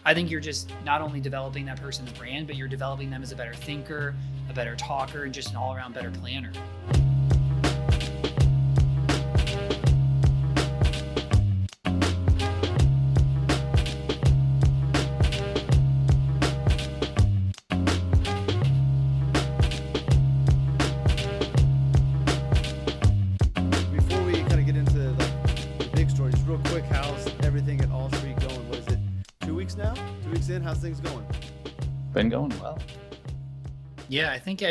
I think you're just not only developing that person's brand, but you're developing them as a better thinker, a better talker, and just an all-around better planner. Before we kind of get into like the big story, just real quick, how's everything at AllStreet going? What is it? 2 weeks now? 2 weeks in? How's things going? Been going well. Yeah, I think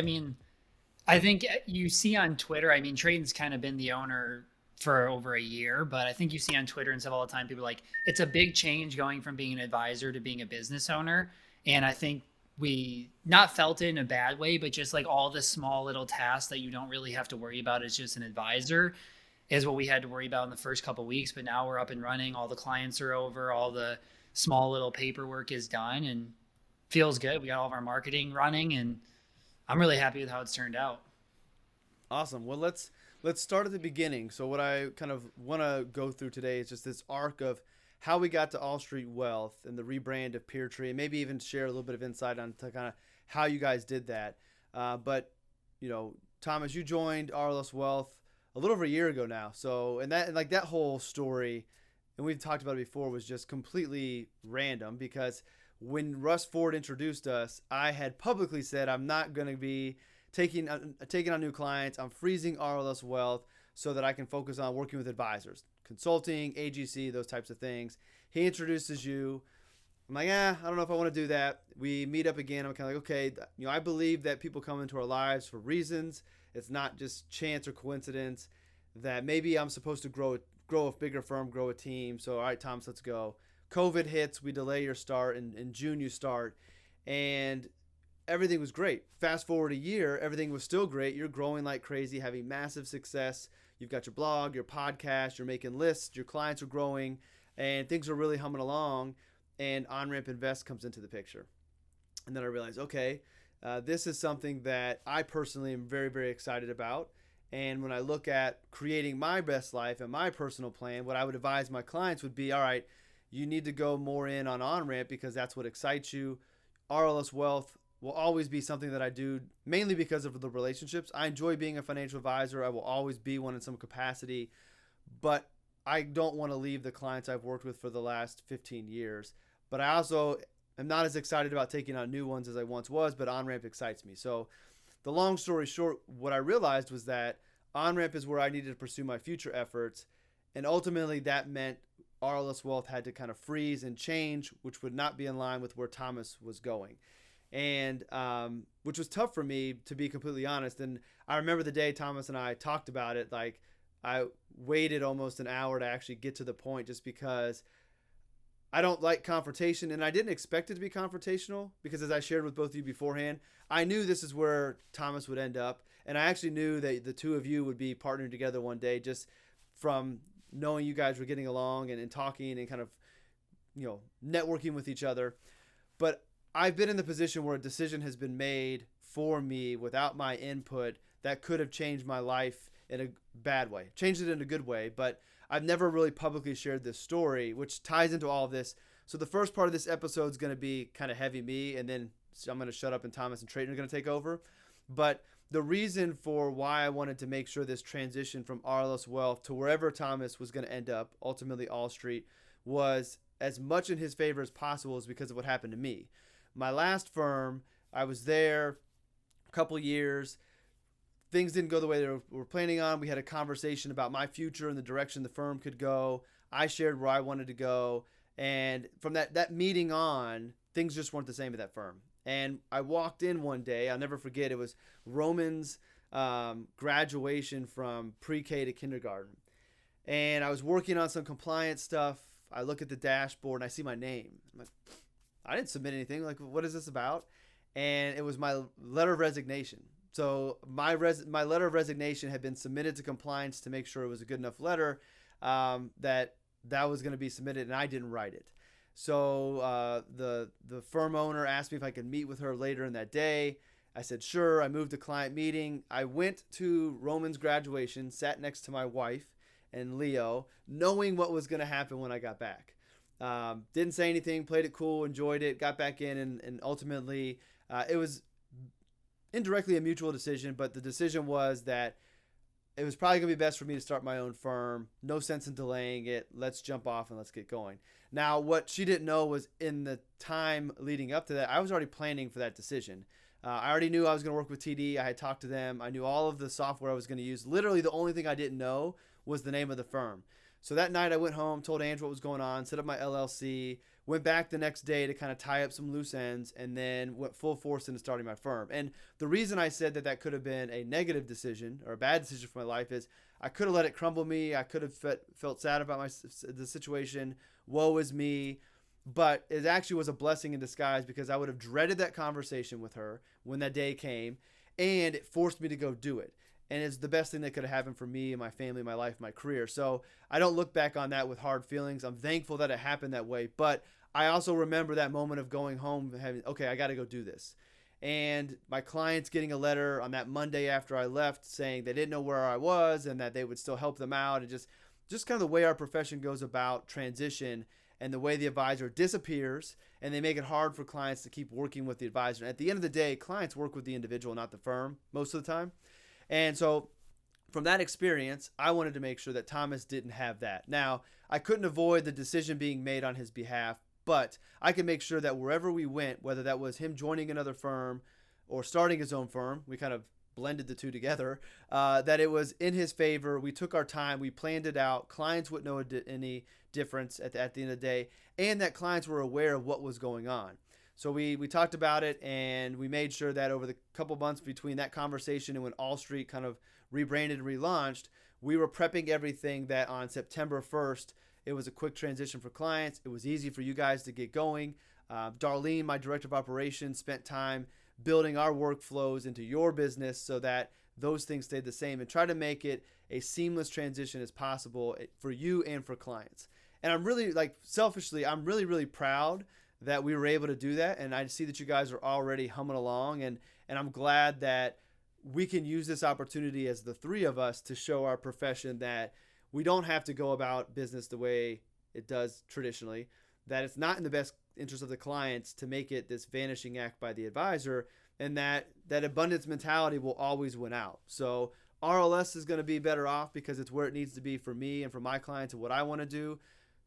you see on Twitter, Treyton's kind of been the owner for over a year, but I think you see on Twitter and stuff all the time, people are like, it's a big change going from being an advisor to being a business owner. And I think we not felt it in a bad way, but just like all the small little tasks that you don't really have to worry about as just an advisor is what we had to worry about in the first couple of weeks. But now we're up and running. All the clients are over. All the small little paperwork is done and feels good. We got all of our marketing running, and I'm really happy with how it's turned out. Awesome. Well, let's start at the beginning. So what I kind of want to go through today is just this arc of how we got to AllStreet Wealth and the rebrand of Peertree, and maybe even share a little bit of insight on to kind of how you guys did that. But Thomas, you joined RLS Wealth a little over a year ago now. So and like that whole story, and we've talked about it before, was just completely random because when Russ Ford introduced us, I had publicly said I'm not going to be taking on new clients. I'm freezing RLS Wealth so that I can focus on working with advisors, consulting, AGC, those types of things. He introduces you. I'm like, I don't know if I want to do that. We meet up again. I'm kind of like, okay, I believe that people come into our lives for reasons. It's not just chance or coincidence. That maybe I'm supposed to grow a bigger firm, grow a team. So, all right, Thomas, let's go. COVID hits. We delay your start. In June, you start. And everything was great. Fast forward a year, everything was still great. You're growing like crazy, having massive success. You've got your blog, your podcast, you're making lists, your clients are growing, and things are really humming along. And OnRamp Invest comes into the picture. And then I realized, okay, this is something that I personally am very, very excited about. And when I look at creating my best life and my personal plan, what I would advise my clients would be, all right, you need to go more in on OnRamp because that's what excites you. RLS Wealth will always be something that I do mainly because of the relationships. I enjoy being a financial advisor. I will always be one in some capacity, but I don't want to leave the clients I've worked with for the last 15 years. But I also am not as excited about taking on new ones as I once was, but OnRamp excites me. So the long story short, what I realized was that OnRamp is where I needed to pursue my future efforts. And ultimately that meant RLS Wealth had to kind of freeze and change, which would not be in line with where Thomas was going. And which was tough for me, to be completely honest. And I remember the day Thomas and I talked about it, like I waited almost an hour to actually get to the point just because I don't like confrontation, and I didn't expect it to be confrontational because as I shared with both of you beforehand, I knew this is where Thomas would end up. And I actually knew that the two of you would be partnering together one day just from knowing you guys were getting along and talking and kind of, networking with each other. But I've been in the position where a decision has been made for me without my input that could have changed my life in a bad way, changed it in a good way, but I've never really publicly shared this story, which ties into all of this. So the first part of this episode is going to be kind of heavy me, and then I'm going to shut up and Thomas and Treyton are going to take over. But the reason for why I wanted to make sure this transition from RLS Wealth to wherever Thomas was going to end up, ultimately AllStreet, was as much in his favor as possible is because of what happened to me. My last firm, I was there a couple years. Things didn't go the way they were planning on. We had a conversation about my future and the direction the firm could go. I shared where I wanted to go. And from that meeting on, things just weren't the same at that firm. And I walked in one day. I'll never forget. It was Roman's graduation from pre-K to kindergarten. And I was working on some compliance stuff. I look at the dashboard and I see my name. I'm like, I didn't submit anything. Like, what is this about? And it was my letter of resignation. So my letter of resignation had been submitted to compliance to make sure it was a good enough letter that was going to be submitted, and I didn't write it. So the firm owner asked me if I could meet with her later in that day. I said, sure. I moved to client meeting. I went to Roman's graduation, sat next to my wife and Leo, knowing what was going to happen when I got back. Didn't say anything, played it cool, enjoyed it, got back in, and ultimately it was indirectly a mutual decision, but the decision was that it was probably going to be best for me to start my own firm. No sense in delaying it. Let's jump off and let's get going. Now, what she didn't know was in the time leading up to that, I was already planning for that decision. I already knew I was going to work with TD. I had talked to them. I knew all of the software I was going to use. Literally, the only thing I didn't know was the name of the firm. So that night I went home, told Andrew what was going on, set up my LLC, went back the next day to kind of tie up some loose ends, and then went full force into starting my firm. And the reason I said that could have been a negative decision or a bad decision for my life is I could have let it crumble me. I could have felt sad about the situation. Woe is me. But it actually was a blessing in disguise because I would have dreaded that conversation with her when that day came, and it forced me to go do it. And it's the best thing that could have happened for me and my family, my life, my career. So I don't look back on that with hard feelings. I'm thankful that it happened that way. But I also remember that moment of going home and having, okay, I got to go do this. And my clients getting a letter on that Monday after I left saying they didn't know where I was and that they would still help them out. And just kind of the way our profession goes about transition and the way the advisor disappears, and they make it hard for clients to keep working with the advisor. And at the end of the day, clients work with the individual, not the firm, most of the time. And so from that experience, I wanted to make sure that Thomas didn't have that. Now, I couldn't avoid the decision being made on his behalf, but I could make sure that wherever we went, whether that was him joining another firm or starting his own firm, we kind of blended the two together, that it was in his favor. We took our time. We planned it out. Clients wouldn't know any difference at the end of the day, and that clients were aware of what was going on. So we talked about it, and we made sure that over the couple months between that conversation and when AllStreet kind of rebranded and relaunched, we were prepping everything that on September 1st, it was a quick transition for clients. It was easy for you guys to get going. Darlene, my director of operations, spent time building our workflows into your business so that those things stayed the same and try to make it a seamless transition as possible for you and for clients. And I'm really, selfishly, I'm really, really proud that we were able to do that. And I see that you guys are already humming along. And I'm glad that we can use this opportunity as the three of us to show our profession that we don't have to go about business the way it does traditionally, that it's not in the best interest of the clients to make it this vanishing act by the advisor, and that abundance mentality will always win out. So RLS is going to be better off because it's where it needs to be for me and for my clients and what I want to do.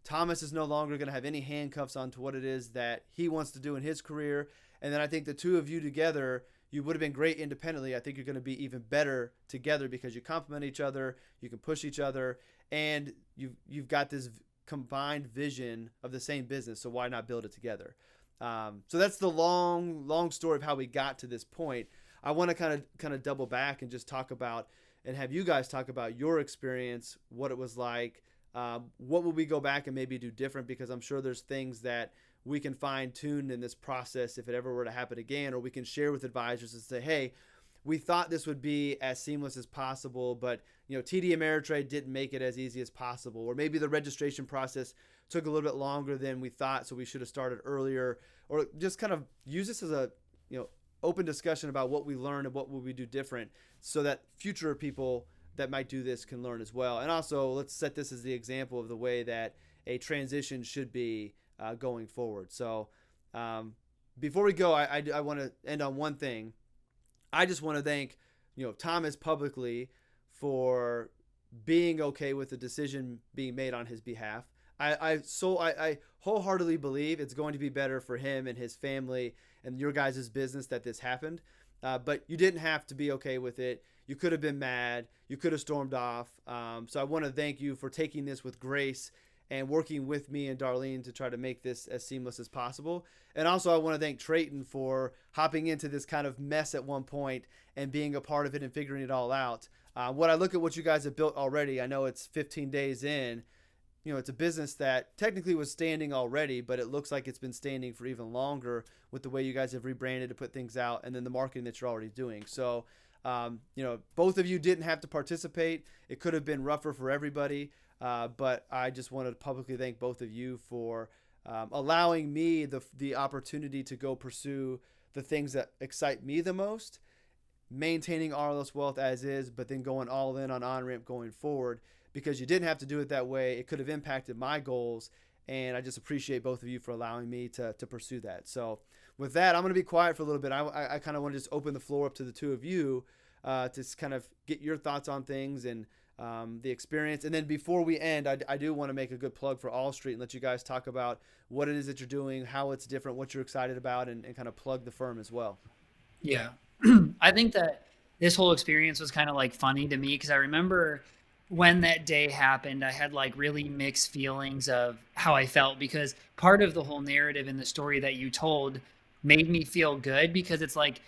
Thomas is no longer going to have any handcuffs onto what it is that he wants to do in his career. And then I think the two of you together, you would have been great independently. I think you're going to be even better together because you complement each other, you can push each other, and you've got this combined vision of the same business. So why not build it together? So that's the long story of how we got to this point. I want to kind of double back and just talk about and have you guys talk about your experience, what it was like. What will we go back and maybe do different? Because I'm sure there's things that we can fine tune in this process if it ever were to happen again, or we can share with advisors and say, hey, we thought this would be as seamless as possible, but TD Ameritrade didn't make it as easy as possible, or maybe the registration process took a little bit longer than we thought, so we should have started earlier, or just kind of use this as a open discussion about what we learned and what will we do different, so that future people that might do this can learn as well. And also, let's set this as the example of the way that a transition should be going forward. So before we go, I want to end on one thing. I just want to thank Thomas publicly for being okay with the decision being made on his behalf. I wholeheartedly believe it's going to be better for him and his family and your guys' business that this happened. But you didn't have to be okay with it. You could have been mad. You could have stormed off. So I want to thank you for taking this with grace and working with me and Darlene to try to make this as seamless as possible. And also I want to thank Treyton for hopping into this kind of mess at one point and being a part of it and figuring it all out. When I look at what you guys have built already, I know it's 15 days in. It's a business that technically was standing already, but it looks like it's been standing for even longer with the way you guys have rebranded to put things out and then the marketing that you're already doing. So, both of you didn't have to participate. It could have been rougher for everybody, but I just wanted to publicly thank both of you for allowing me the opportunity to go pursue the things that excite me the most, maintaining RLS Wealth as is, but then going all in on OnRamp going forward, because you didn't have to do it that way. It could have impacted my goals, And I just appreciate both of you for allowing me to pursue that. So with that, I'm going to be quiet for a little bit. I kind of want to just open the floor up to the two of you to kind of get your thoughts on things and the experience. And then before we end, I do want to make a good plug for AllStreet and let you guys talk about what it is that you're doing, how it's different, what you're excited about, and kind of plug the firm as well. Yeah. I think that this whole experience was kind of like funny to me because I remember when that day happened, I had like really mixed feelings of how I felt because part of the whole narrative in the story that you told made me feel good because it's like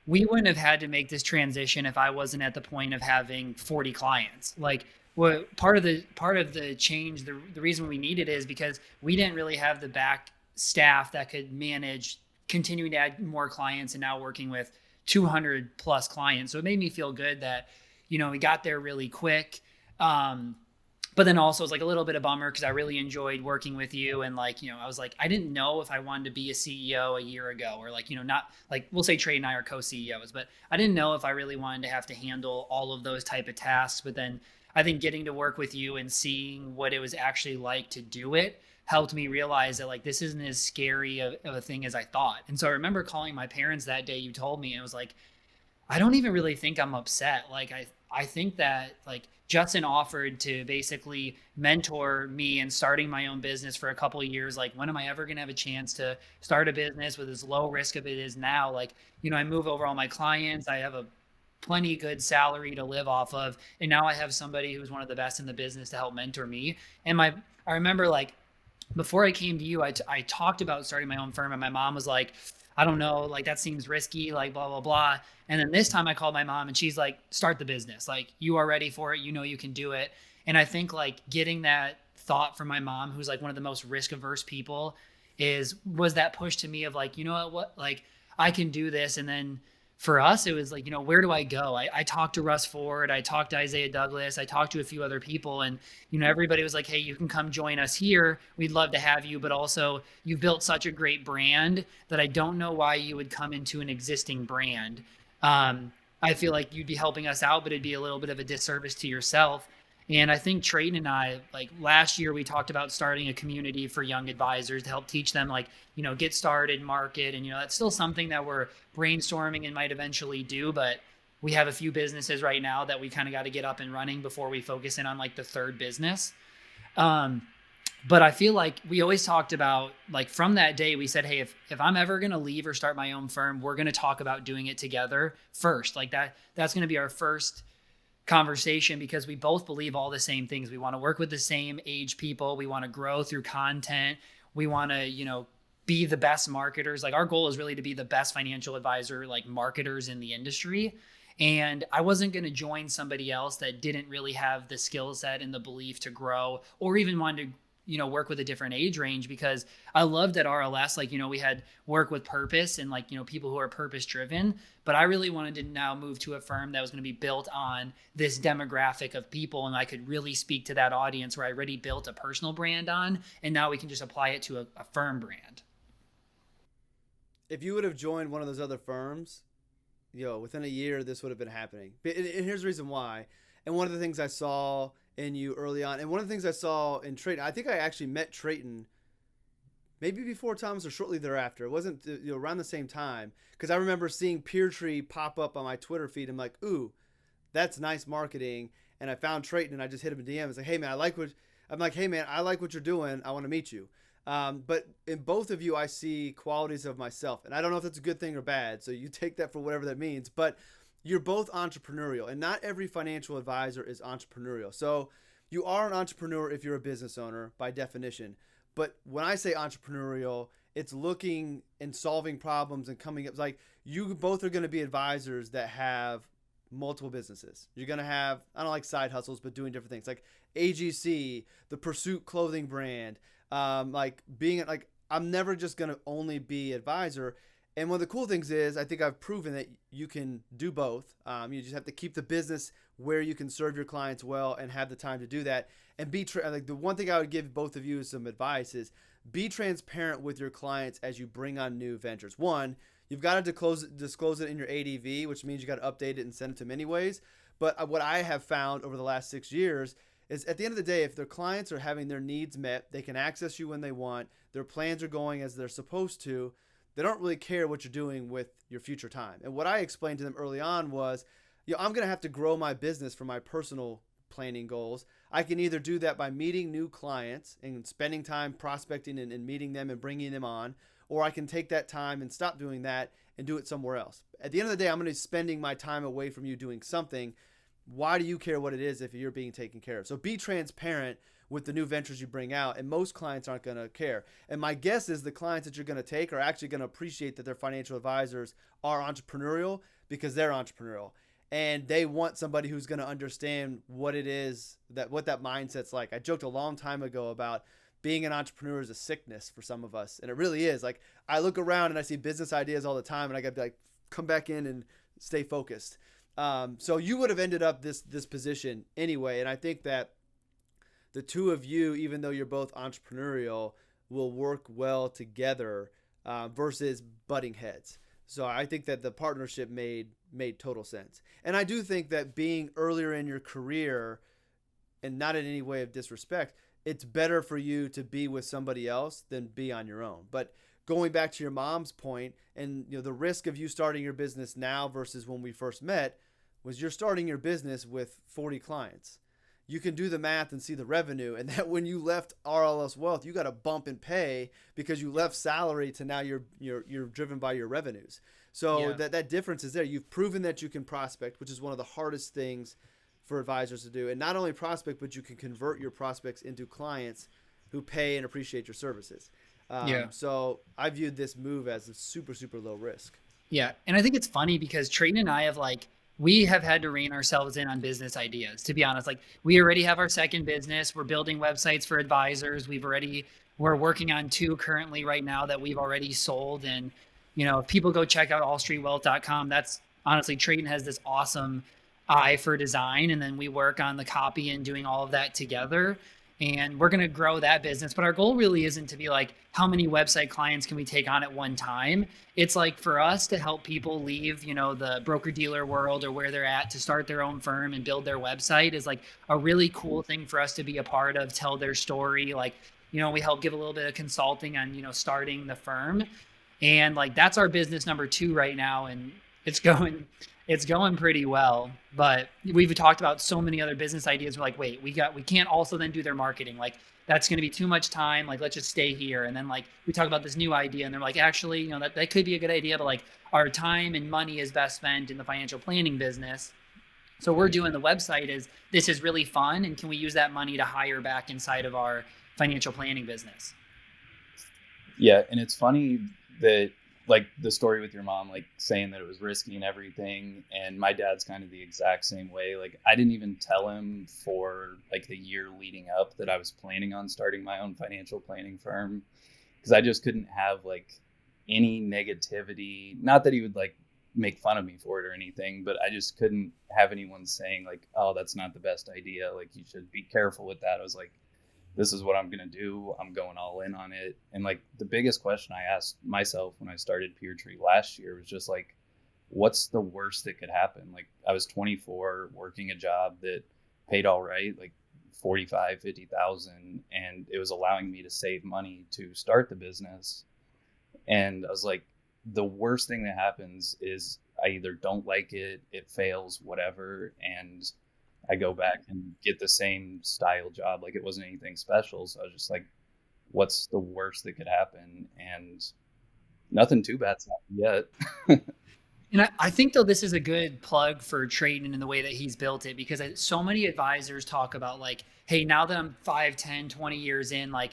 we wouldn't have had to make this transition if I wasn't at the point of having 40 clients. Like what part of the change, the reason we needed is because we didn't really have the back staff that could manage continuing to add more clients and now working with 200 plus clients. So it made me feel good that, we got there really quick. But then also it's like a little bit of bummer because I really enjoyed working with you. And like, I was like, I didn't know if I wanted to be a CEO a year ago or like, not like we'll say Trey and I are co-CEOs, but I didn't know if I really wanted to have to handle all of those type of tasks. But then I think getting to work with you and seeing what it was actually like to do it helped me realize that like this isn't as scary of a thing as I thought. And so I remember calling my parents that day you told me, and it was like, I don't even really think I'm upset. Like I think that like Justin offered to basically mentor me in starting my own business for a couple of years. Like when am I ever going to have a chance to start a business with as low risk of it is now? Like, I move over all my clients. I have a plenty good salary to live off of. And now I have somebody who's one of the best in the business to help mentor me. And I remember like before I came to you, I talked about starting my own firm and my mom was like, I don't know, like that seems risky, like blah, blah, blah. And then this time I called my mom and she's like, start the business. Like you are ready for it. You can do it. And I think like getting that thought from my mom, who's like one of the most risk averse people was that push to me of like, what, like I can do this. And then for us, it was like, where do I go? I talked to Russ Ford. I talked to Isaiah Douglas. I talked to a few other people. And, everybody was like, hey, you can come join us here. We'd love to have you. But also, you've built such a great brand that I don't know why you would come into an existing brand. I feel like you'd be helping us out, but it'd be a little bit of a disservice to yourself. And I think Treyton and I, like last year, we talked about starting a community for young advisors to help teach them, like, get started, market. And, that's still something that we're brainstorming and might eventually do. But we have a few businesses right now that we kind of got to get up and running before we focus in on like the third business. But I feel like we always talked about like from that day, we said, hey, if I'm ever going to leave or start my own firm, we're going to talk about doing it together first. Like that's going to be our first conversation because we both believe all the same things. We want to work with the same age people. We want to grow through content. We want to, be the best marketers. Like our goal is really to be the best financial advisor, like marketers in the industry. And I wasn't going to join somebody else that didn't really have the skill set and the belief to grow or even wanted to work with a different age range because I loved at RLS, like, we had work with purpose and like, people who are purpose driven, but I really wanted to now move to a firm that was going to be built on this demographic of people. And I could really speak to that audience where I already built a personal brand on, and now we can just apply it to a firm brand. If you would have joined one of those other firms, within a year, this would have been happening. And here's the reason why. And one of the things I saw in you early on, and one of the things I saw in Treyton, I think I actually met Treyton maybe before Thomas or shortly thereafter. It wasn't around the same time because I remember seeing Peertree pop up on my Twitter feed. I'm like, ooh, that's nice marketing. And I found Treyton and I just hit him a DM. It's like, hey man, I like what you're doing. I want to meet you. But in both of you, I see qualities of myself, and I don't know if that's a good thing or bad. So you take that for whatever that means, but you're both entrepreneurial, and not every financial advisor is entrepreneurial. So you are an entrepreneur if you're a business owner by definition. But when I say entrepreneurial, it's looking and solving problems and coming up. Like you both are going to be advisors that have multiple businesses. You're going to have, I don't like side hustles, but doing different things like AGC, the Pursuit clothing brand, like being like, I'm never just going to only be advisor. And one of the cool things is I think I've proven that you can do both. You just have to keep the business where you can serve your clients well and have the time to do that. And like the one thing I would give both of you some advice is be transparent with your clients as you bring on new ventures. One, you've got to disclose it in your ADV, which means you got to update it and send it to them anyways. But what I have found over the last 6 years is at the end of the day, if their clients are having their needs met, they can access you when they want, their plans are going as they're supposed to, they don't really care what you're doing with your future time. And what I explained to them early on was, I'm going to have to grow my business for my personal planning goals. I can either do that by meeting new clients and spending time prospecting and meeting them and bringing them on, or I can take that time and stop doing that and do it somewhere else. At the end of the day, I'm going to be spending my time away from you doing something. Why do you care what it is if you're being taken care of? So be transparent with the new ventures you bring out, and most clients aren't going to care. And my guess is the clients that you're going to take are actually going to appreciate that their financial advisors are entrepreneurial because they're entrepreneurial. And they want somebody who's going to understand what it is, what that mindset's like. I joked a long time ago about being an entrepreneur is a sickness for some of us. And it really is. Like, I look around and I see business ideas all the time, and I got to be like, come back in and stay focused. So you would have ended up this position anyway. And I think that the two of you, even though you're both entrepreneurial, will work well together versus butting heads. So I think that the partnership made total sense. And I do think that being earlier in your career, and not in any way of disrespect, it's better for you to be with somebody else than be on your own. But going back to your mom's point, and the risk of you starting your business now versus when we first met was you're starting your business with 40 clients. You can do the math and see the revenue, and that when you left RLS Wealth, you got a bump in pay because you left salary to now you're driven by your revenues. So that difference is there. You've proven that you can prospect, which is one of the hardest things for advisors to do. And not only prospect, but you can convert your prospects into clients who pay and appreciate your services. So I viewed this move as a super, super low risk. Yeah. And I think it's funny because Treyton and I we have had to rein ourselves in on business ideas, to be honest. Like, we already have our second business. We're building websites for advisors. We're working on 2 currently right now that we've already sold. And, if people go check out allstreetwealth.com, that's honestly, Treyton has this awesome eye for design. And then we work on the copy and doing all of that together. And we're going to grow that business. But our goal really isn't to be like, how many website clients can we take on at one time? It's like for us to help people leave, the broker dealer world or where they're at to start their own firm and build their website is like a really cool thing for us to be a part of, tell their story. Like, we help give a little bit of consulting on, starting the firm. And like, that's our business number 2 right now. And it's going pretty well, but we've talked about so many other business ideas. We're like, wait, we can't also then do their marketing. Like, that's going to be too much time. Like, let's just stay here. And then like, we talk about this new idea and they're like, actually, that could be a good idea, but like, our time and money is best spent in the financial planning business. So we're doing the website this is really fun. And can we use that money to hire back inside of our financial planning business? Yeah. And it's funny that, like, the story with your mom, like saying that it was risky and everything. And my dad's kind of the exact same way. Like, I didn't even tell him for like the year leading up that I was planning on starting my own financial planning firm, because I just couldn't have like any negativity. Not that he would like make fun of me for it or anything, but I just couldn't have anyone saying like, oh, that's not the best idea. Like, you should be careful with that. I was like, this is what I'm going to do. I'm going all in on it. And like, the biggest question I asked myself when I started PeerTree last year was just like, what's the worst that could happen? Like, I was 24 working a job that paid all right, like 45, 50,000. And it was allowing me to save money to start the business. And I was like, the worst thing that happens is I either don't like it, it fails, whatever. And I go back and get the same style job. Like, it wasn't anything special. So I was just like, what's the worst that could happen? And nothing too bad's happened yet. And I think, though, this is a good plug for Treyton in the way that he's built it, because so many advisors talk about like, hey, now that I'm 5, 10, 20 years in, like,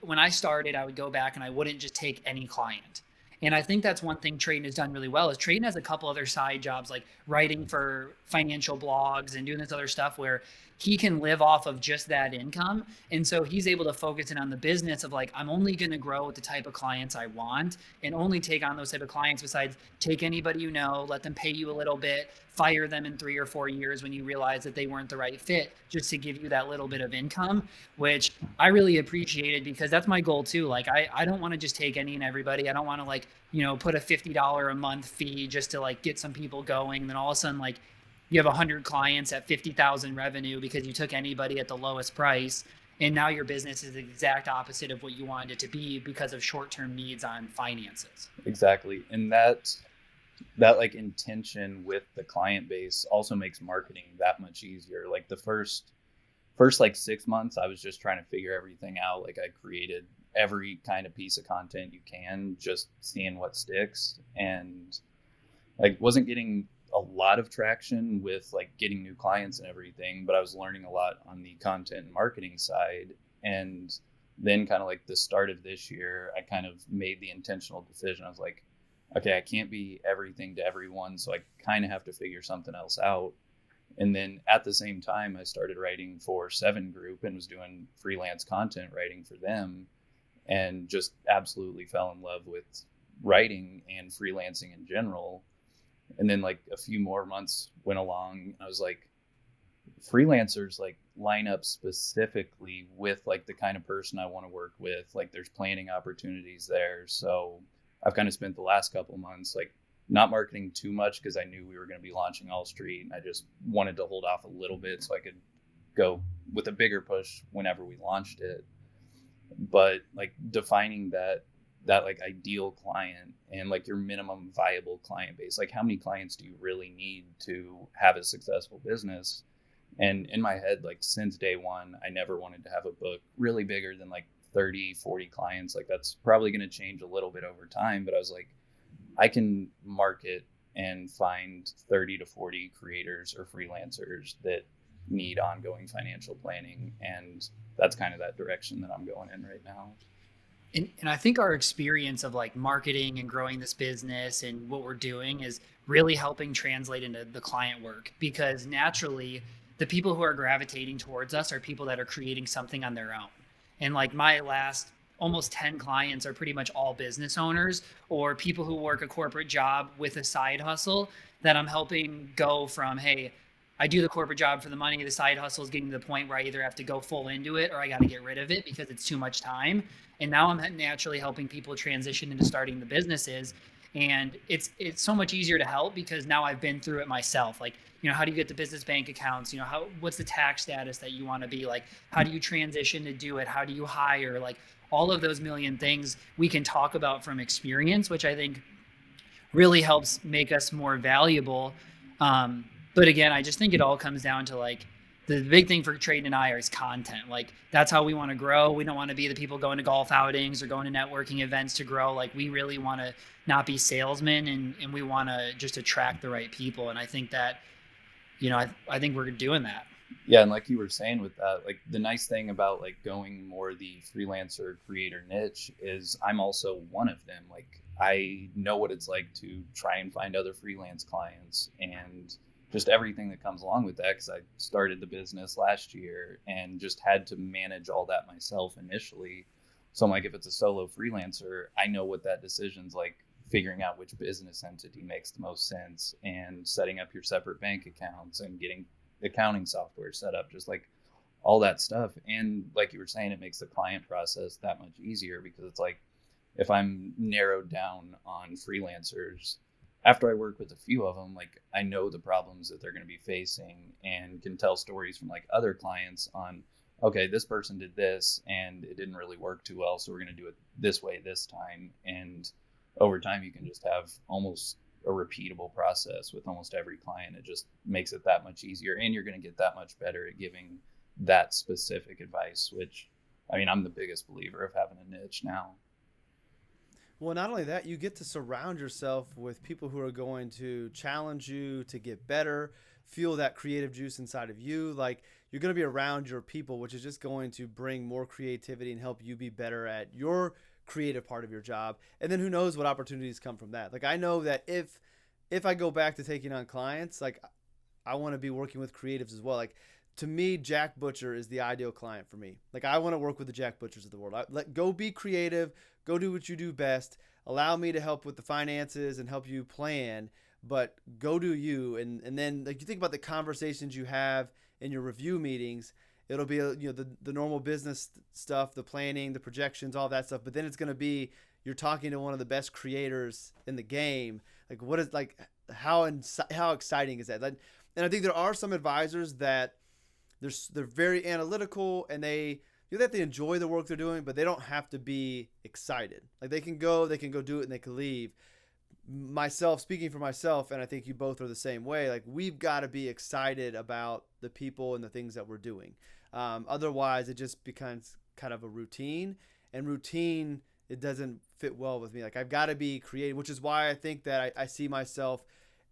when I started, I would go back and I wouldn't just take any client. And I think that's one thing Treyton has done really well is Treyton has a couple other side jobs, like writing for financial blogs and doing this other stuff where he can live off of just that income. And so he's able to focus in on the business of like, I'm only going to grow with the type of clients I want and only take on those type of clients. Besides, take anybody let them pay you a little bit, fire them in 3 or 4 years when you realize that they weren't the right fit, just to give you that little bit of income, which I really appreciated, because that's my goal too. Like, I don't want to just take any and everybody. I don't want to like, put a $50 a month fee just to like get some people going. Then all of a sudden, like, you have 100 clients at 50,000 revenue because you took anybody at the lowest price. And now your business is the exact opposite of what you wanted it to be because of short-term needs on finances. Exactly. And that like intention with the client base also makes marketing that much easier. Like the first like 6 months, I was just trying to figure everything out. Like I created every kind of piece of content you can, just seeing what sticks, and like wasn't getting a lot of traction with like getting new clients and everything, but I was learning a lot on the content and marketing side. And then kind of like the start of this year, I kind of made the intentional decision. I was like, okay, I can't be everything to everyone, so I kind of have to figure something else out. And then at the same time, I started writing for Seven Group and was doing freelance content writing for them, and just absolutely fell in love with writing and freelancing in general. And then like a few more months went along, I was like, freelancers like line up specifically with like the kind of person I want to work with. Like there's planning opportunities there. So I've kind of spent the last couple months like not marketing too much because I knew we were going to be launching AllStreet, and I just wanted to hold off a little bit so I could go with a bigger push whenever we launched it. But like defining that like ideal client and like your minimum viable client base, like how many clients do you really need to have a successful business? And in my head, like since day one, I never wanted to have a book really bigger than like 30-40 clients. Like that's probably going to change a little bit over time, but I was like, I can market and find 30-40 creators or freelancers that need ongoing financial planning, and that's kind of that direction that I'm going in right now. And I think our experience of like marketing and growing this business and what we're doing is really helping translate into the client work, because naturally the people who are gravitating towards us are people that are creating something on their own. And like my last almost 10 clients are pretty much all business owners or people who work a corporate job with a side hustle that I'm helping go from, hey, I do the corporate job for the money. The side hustle is getting to the point where I either have to go full into it or I got to get rid of it because it's too much time. And now I'm naturally helping people transition into starting the businesses. And it's so much easier to help because now I've been through it myself. Like, how do you get the business bank accounts? What's the tax status that you want to be? Like, how do you transition to do it? How do you hire? Like, all of those million things we can talk about from experience, which I think really helps make us more valuable. But again, I just think it all comes down to like the big thing for Treyton and I is content. Like that's how we want to grow. We don't want to be the people going to golf outings or going to networking events to grow. Like we really want to not be salesmen, and we want to just attract the right people. And I think that, I think we're doing that. Yeah, and like you were saying with that, like the nice thing about like going more the freelancer creator niche is I'm also one of them. Like I know what it's like to try and find other freelance clients and just everything that comes along with that, because I started the business last year and just had to manage all that myself initially. So I'm like, if it's a solo freelancer, I know what that decision's like, figuring out which business entity makes the most sense and setting up your separate bank accounts and getting accounting software set up, just like all that stuff. And like you were saying, it makes the client process that much easier because it's like if I'm narrowed down on freelancers, after I work with a few of them, like I know the problems that they're going to be facing and can tell stories from like other clients on, okay, this person did this and it didn't really work too well, so we're going to do it this way this time. And over time you can just have almost a repeatable process with almost every client. It just makes it that much easier, and you're going to get that much better at giving that specific advice, which, I mean, I'm the biggest believer of having a niche now. Well, not only that, you get to surround yourself with people who are going to challenge you to get better, feel that creative juice inside of you. Like you're going to be around your people, which is just going to bring more creativity and help you be better at your creative part of your job. And then who knows what opportunities come from that. Like I know that if I go back to taking on clients, like I want to be working with creatives as well. Like to me, Jack Butcher is the ideal client for me. Like I want to work with the Jack Butchers of the world. Go be creative, go do what you do best. Allow me to help with the finances and help you plan, but go do you. And then like you think about the conversations you have in your review meetings. It'll be the normal business stuff, the planning, the projections, all that stuff. But then it's going to be you're talking to one of the best creators in the game. Like what is like how exciting is that? Like And I think there are some advisors that they're very analytical, and they that they enjoy the work they're doing, but they don't have to be excited. Like they can go do it, and they can leave. Myself, speaking for myself, and I think you both are the same way. Like we've got to be excited about the people and the things that we're doing. Otherwise, it just becomes kind of a routine, and routine it doesn't fit well with me. Like I've got to be creative, which is why I think that I see myself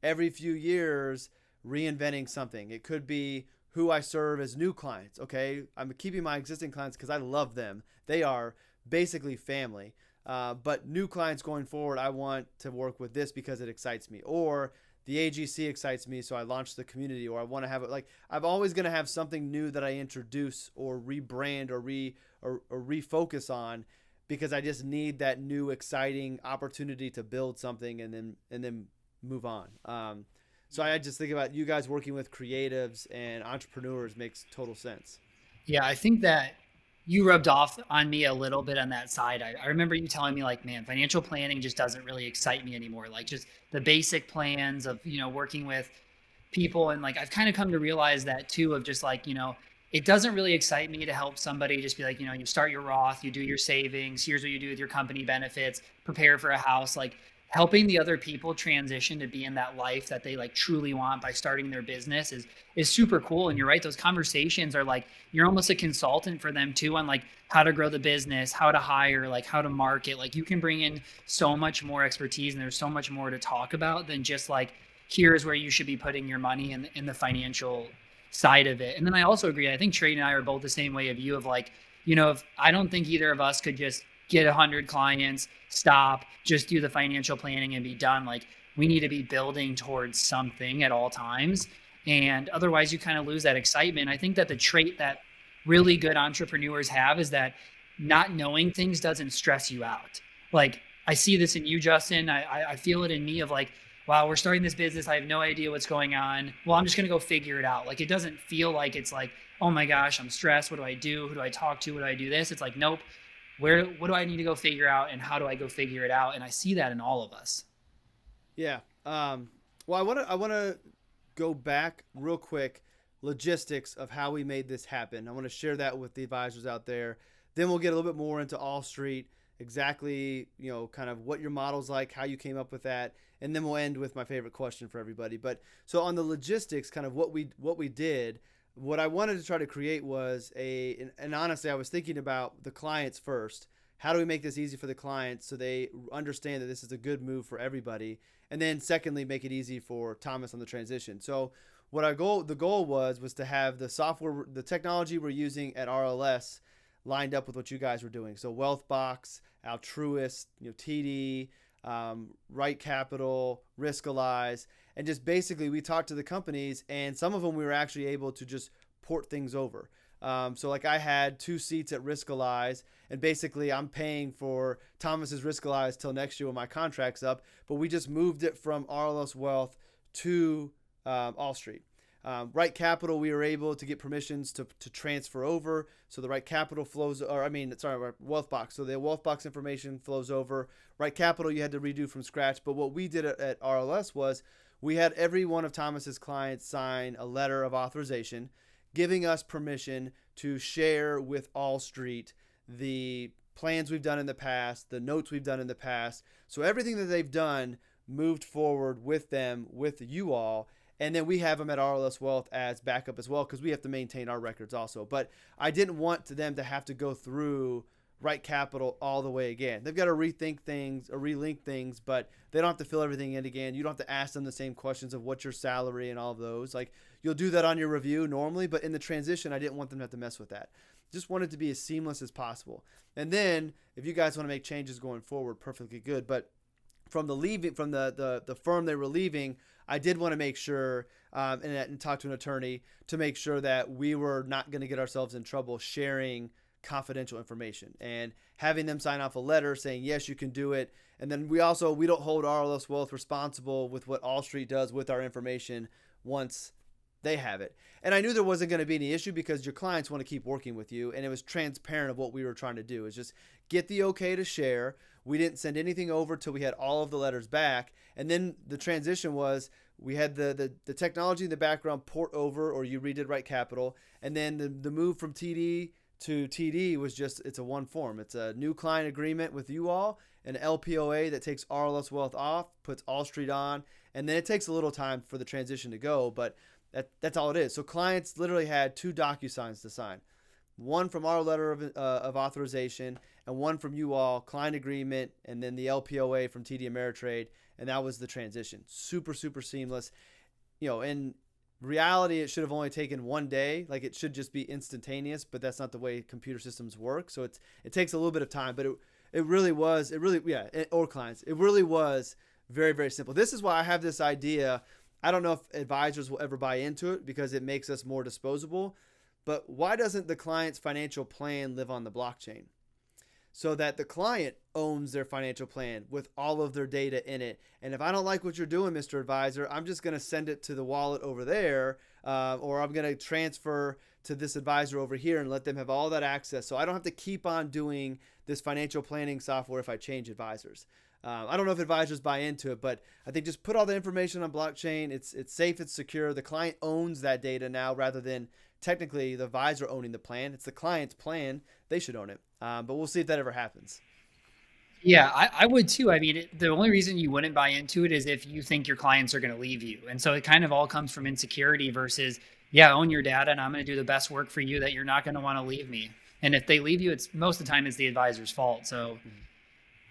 every few years reinventing something. It could be who I serve as new clients. Okay, I'm keeping my existing clients because I love them. They are basically family. But new clients going forward, I want to work with this because it excites me, or the AGC excites me, so I launched the community, or I want to have it. Like I'm always going to have something new that I introduce or rebrand or refocus on, because I just need that new exciting opportunity to build something and then move on. So I just think about you guys working with creatives and entrepreneurs makes total sense. Yeah, I think that you rubbed off on me a little bit on that side. I remember you telling me like, man, financial planning just doesn't really excite me anymore. Like just the basic plans of, working with people. And like, I've kind of come to realize that too, of just like, it doesn't really excite me to help somebody just be like, you start your Roth, you do your savings, here's what you do with your company benefits, prepare for a house. Like helping the other people transition to be in that life that they like truly want by starting their business is super cool. And you're right, those conversations are like you're almost a consultant for them too, on like how to grow the business, how to hire, like how to market. Like you can bring in so much more expertise, and there's so much more to talk about than just like here's where you should be putting your money in the financial side of it. And then I also agree, I think Trey and I are both the same way of you, of like, if I don't think either of us could just get 100 clients, stop, just do the financial planning and be done. Like we need to be building towards something at all times. And otherwise you kind of lose that excitement. I think that the trait that really good entrepreneurs have is that not knowing things doesn't stress you out. Like I see this in you, Justin. I feel it in me of like, wow, we're starting this business. I have no idea what's going on. Well, I'm just going to go figure it out. Like it doesn't feel like it's like, oh my gosh, I'm stressed. What do I do? Who do I talk to? What do I do this? It's like, nope. What do I need to go figure out, and how do I go figure it out? And I see that in all of us. Yeah. Well, I want to go back real quick, logistics of how we made this happen. I want to share that with the advisors out there. Then we'll get a little bit more into AllStreet, exactly, kind of what your model's like, how you came up with that. And then we'll end with my favorite question for everybody. But so on the logistics, kind of what we did, what I wanted to try to create was and honestly, I was thinking about the clients first. How do we make this easy for the clients so they understand that this is a good move for everybody? And then secondly, make it easy for Thomas on the transition. So what the goal was to have the software, the technology we're using at RLS lined up with what you guys were doing. So Wealthbox, Altruist, TD, Right Capital, Riskalyze, and just basically we talked to the companies, and some of them we were actually able to just port things over. So like I had 2 seats at Riskalyze, and basically I'm paying for Thomas's Riskalyze till next year when my contract's up, but we just moved it from RLS Wealth to AllStreet. Right Capital, we were able to get permissions to transfer over. So the Right Capital Wealthbox. So the Wealthbox information flows over. Right Capital, you had to redo from scratch. But what we did at RLS was we had every one of Thomas's clients sign a letter of authorization, giving us permission to share with AllStreet the plans we've done in the past, the notes we've done in the past. So everything that they've done moved forward with them, with you all. And then we have them at RLS Wealth as backup as well, because we have to maintain our records also. But I didn't want them to have to go through Right Capital all the way again. They've got to rethink things or relink things, but they don't have to fill everything in again. You don't have to ask them the same questions of what's your salary and all of those. Like you'll do that on your review normally, but in the transition, I didn't want them to have to mess with that. Just wanted to be as seamless as possible. And then if you guys want to make changes going forward, perfectly good. But from the firm they were leaving, I did want to make sure and talk to an attorney to make sure that we were not going to get ourselves in trouble sharing confidential information, and having them sign off a letter saying, yes, you can do it. And then we don't hold RLS Wealth responsible with what AllStreet does with our information once they have it. And I knew there wasn't going to be any issue because your clients want to keep working with you. And it was transparent of what we were trying to do, is just get the okay to share. We didn't send anything over till we had all of the letters back. And then the transition was we had the technology in the background port over, or you redid Right Capital, and then the move from TD to TD was just, it's a one form. It's a new client agreement with you all, an LPOA that takes RLS Wealth off, puts AllStreet on, and then it takes a little time for the transition to go, but that's all it is. So clients literally had 2 DocuSigns to sign, one from our letter of authorization, and one from you all, client agreement, and then the LPOA from TD Ameritrade, and that was the transition. Super, super seamless. In reality, it should have only taken 1 day. Like, it should just be instantaneous, but that's not the way computer systems work. So it takes a little bit of time, but it really was, or clients, it really was very, very simple. This is why I have this idea. I don't know if advisors will ever buy into it because it makes us more disposable, but why doesn't the client's financial plan live on the blockchain? So that the client owns their financial plan with all of their data in it. And if I don't like what you're doing, Mr. Advisor, I'm just going to send it to the wallet over there, or I'm going to transfer to this advisor over here and let them have all that access. So I don't have to keep on doing this financial planning software if I change advisors. I don't know if advisors buy into it, but I think just put all the information on blockchain. It's safe, it's secure. The client owns that data now rather than technically the advisor owning the plan. It's the client's plan. They should own it. But we'll see if that ever happens. Yeah, I would too. I mean, the only reason you wouldn't buy into it is if you think your clients are going to leave you. And so it kind of all comes from insecurity versus, yeah, own your data and I'm going to do the best work for you that you're not going to want to leave me. And if they leave you, it's most of the time it's the advisor's fault. So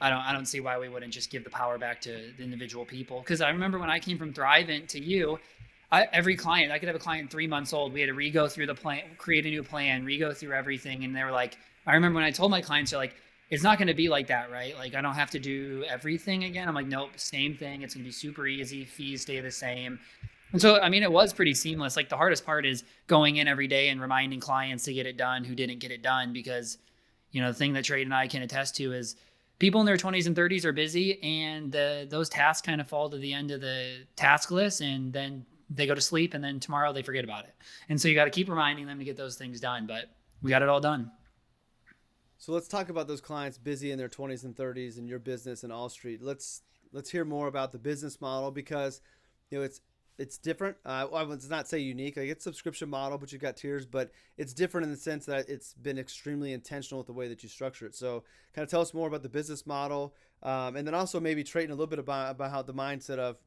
I don't see why we wouldn't just give the power back to the individual people. Because I remember when I came from Thrivent to you, every client, I could have a client 3 months old. We had to re-go through the plan, create a new plan, re-go through everything. And they were like, I remember when I told my clients, they're like, it's not going to be like that, right? Like, I don't have to do everything again. I'm like, nope, same thing. It's going to be super easy. Fees stay the same. And so, I mean, it was pretty seamless. Like, the hardest part is going in every day and reminding clients to get it done who didn't get it done, because, the thing that Treyton and I can attest to is people in their 20s and 30s are busy, and those tasks kind of fall to the end of the task list, and then they go to sleep, and then tomorrow they forget about it. And so you got to keep reminding them to get those things done, but we got it all done. So let's talk about those clients busy in their 20s and 30s in your business and AllStreet. Let's hear more about the business model, because it's different. I would not say unique. Like, it's subscription model, but you've got tiers, but it's different in the sense that it's been extremely intentional with the way that you structure it. So kind of tell us more about the business model, and then also maybe Treyton a little bit about how the mindset of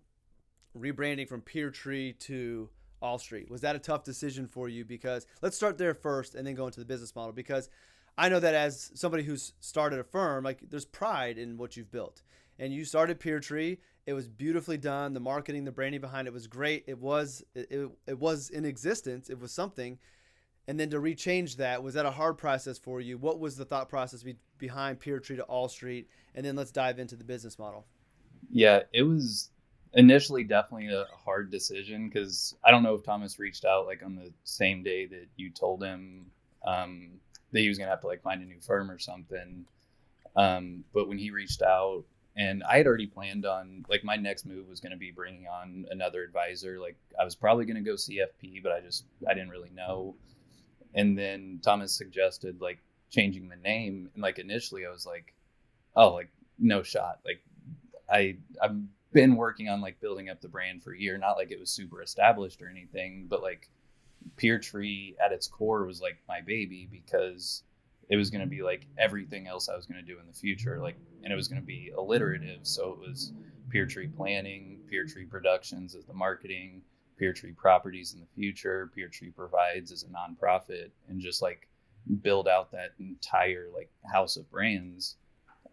rebranding from Peertree to AllStreet. Was that a tough decision for you? Because let's start there first and then go into the business model, because I know that as somebody who's started a firm, like, there's pride in what you've built. And you started Peertree. It was beautifully done. The marketing, the branding behind it was great. It was in existence. It was something. And then to rechange that, was that a hard process for you? What was the thought process behind Peertree to AllStreet? And then let's dive into the business model. Yeah, it was initially definitely a hard decision, because I don't know if Thomas reached out like on the same day that you told him that he was going to have to like find a new firm or something. But when he reached out, and I had already planned on, like, my next move was going to be bringing on another advisor. Like, I was probably going to go CFP, but I didn't really know. And then Thomas suggested like changing the name. And like, initially I was like, oh, like, no shot. Like, I've been working on like building up the brand for a year. Not like it was super established or anything, but like Peertree at its core was like my baby, because it was going to be like everything else I was going to do in the future. Like, and it was going to be alliterative. So it was Peertree Planning, Peertree Productions as the marketing, Peertree Properties in the future, Peertree Provides as a nonprofit, and just like build out that entire like house of brands.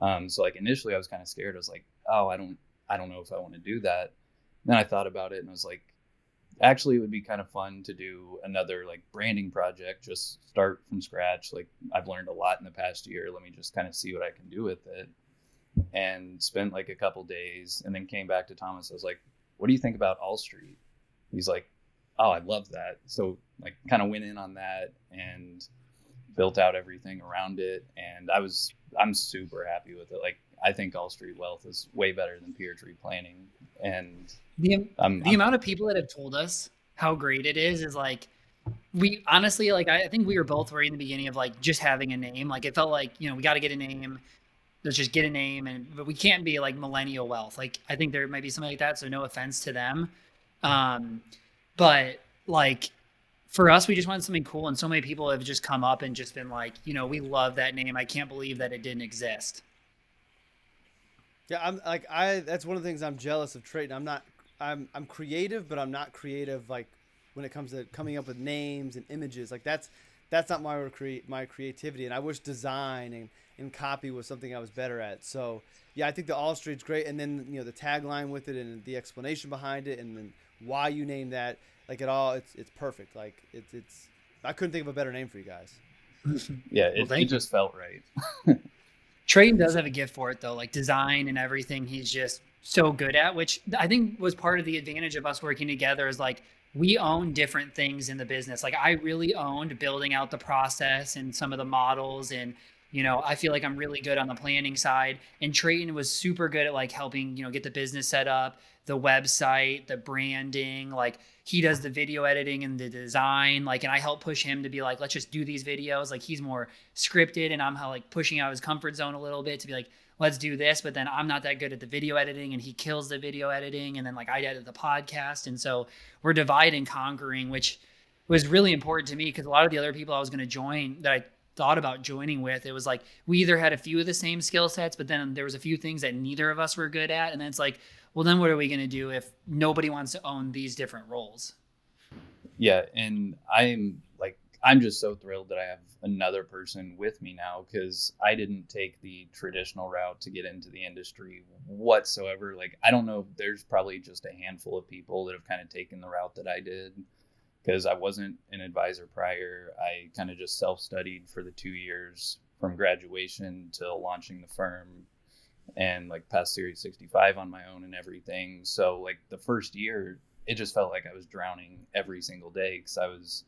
So like initially I was kind of scared. I was like, oh, I don't know if I want to do that. Then I thought about it and I was like, actually it would be kind of fun to do another like branding project, just start from scratch. Like, I've learned a lot in the past year. Let me just kind of see what I can do with it. And spent like a couple days, and then came back to Thomas. I was like, what do you think about AllStreet? He's like, oh, I love that. So like kind of went in on that and built out everything around it. And I'm super happy with it. Like, I think AllStreet Wealth is way better than Peertree Planning. And the amount of people that have told us how great it is like, we honestly, like, I think we were both worried in the beginning of like just having a name. Like, it felt like, we got to get a name. Let's just get a name. But we can't be like Millennial Wealth. Like, I think there might be something like that. So no offense to them. But like for us, we just wanted something cool. And so many people have just come up and just been like, we love that name. I can't believe that it didn't exist. Yeah, that's one of the things I'm jealous of Treyton. I'm creative, but I'm not creative like when it comes to coming up with names and images. Like that's not my creativity, and I wish design and copy was something I was better at. So yeah, I think the AllStreet's great, and then the tagline with it and the explanation behind it, and then why you named that, like it's perfect. Like it's I couldn't think of a better name for you guys. Yeah, it just felt right. Treyton does have a gift for it though, like design and everything. He's just so good at, which I think was part of the advantage of us working together is like we own different things in the business. Like I really owned building out the process and some of the models. And, I feel like I'm really good on the planning side. And Treyton was super good at like helping, get the business set up, the website, the branding. Like he does the video editing and the design. Like, and I help push him to be like, let's just do these videos. Like he's more scripted and I'm like pushing out his comfort zone a little bit to be like, let's do this. But then I'm not that good at the video editing and he kills the video editing. And then like I edit the podcast. And so we're divide and conquering, which was really important to me because a lot of the other people I was going to join that I thought about joining with, it was like we either had a few of the same skill sets, but then there was a few things that neither of us were good at. And then it's like, well, then what are we going to do if nobody wants to own these different roles? Yeah. And I'm just so thrilled that I have another person with me now because I didn't take the traditional route to get into the industry whatsoever. Like, I don't know, there's probably just a handful of people that have kind of taken the route that I did because I wasn't an advisor prior. I kind of just self-studied for the 2 years from graduation till launching the firm and like past Series 65 on my own and everything. So like the first year, it just felt like I was drowning every single day because I was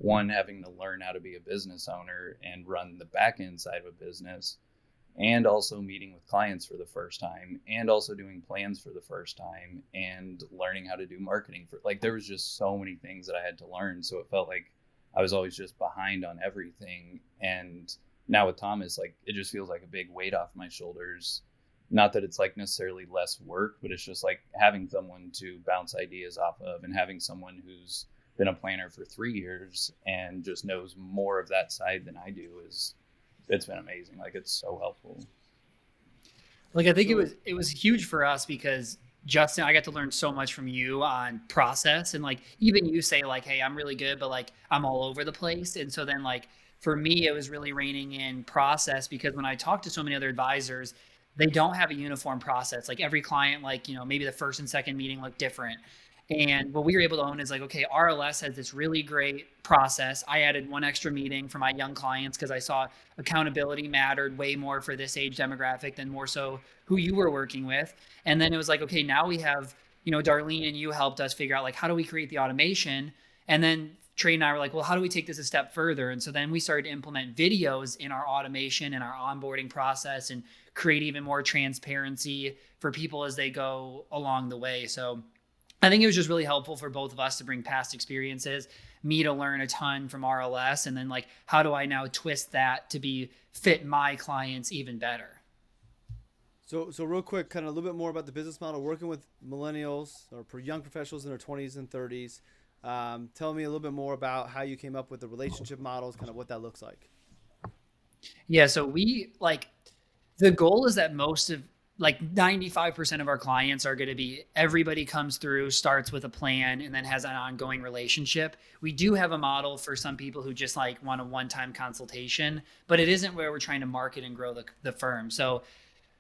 having to learn how to be a business owner and run the back end side of a business, and also meeting with clients for the first time, and also doing plans for the first time, and learning how to do marketing for like there was just so many things that I had to learn. So it felt like I was always just behind on everything. And now with Thomas, like it just feels like a big weight off my shoulders. Not that it's like necessarily less work, but it's just like having someone to bounce ideas off of and having someone who's been a planner for 3 years and just knows more of that side than I do it's been amazing. Like it's so helpful. Like I think it was huge for us because Justin, I got to learn so much from you on process, and like even you say like, hey, I'm really good, but like I'm all over the place. And so then like for me, it was really reining in process because when I talk to so many other advisors, they don't have a uniform process. Like every client, like, maybe the first and second meeting look different. And what we were able to own is like, okay, RLS has this really great process. I added one extra meeting for my young clients because I saw accountability mattered way more for this age demographic than more so who you were working with. And then it was like, okay, now we have, Darlene and you helped us figure out like, how do we create the automation? And then Trey and I were like, well, how do we take this a step further? And so then we started to implement videos in our automation and our onboarding process and create even more transparency for people as they go along the way. So I think it was just really helpful for both of us to bring past experiences, me to learn a ton from RLS, and then like, how do I now twist that to fit my clients even better? So real quick, kind of a little bit more about the business model, working with millennials or young professionals in their 20s and 30s. Tell me a little bit more about how you came up with the relationship models, kind of what that looks like. Yeah, so the goal is that most of 95% of our clients are going to be everybody comes through, starts with a plan, and then has an ongoing relationship. We do have a model for some people who just want a one-time consultation, but it isn't where we're trying to market and grow the firm. So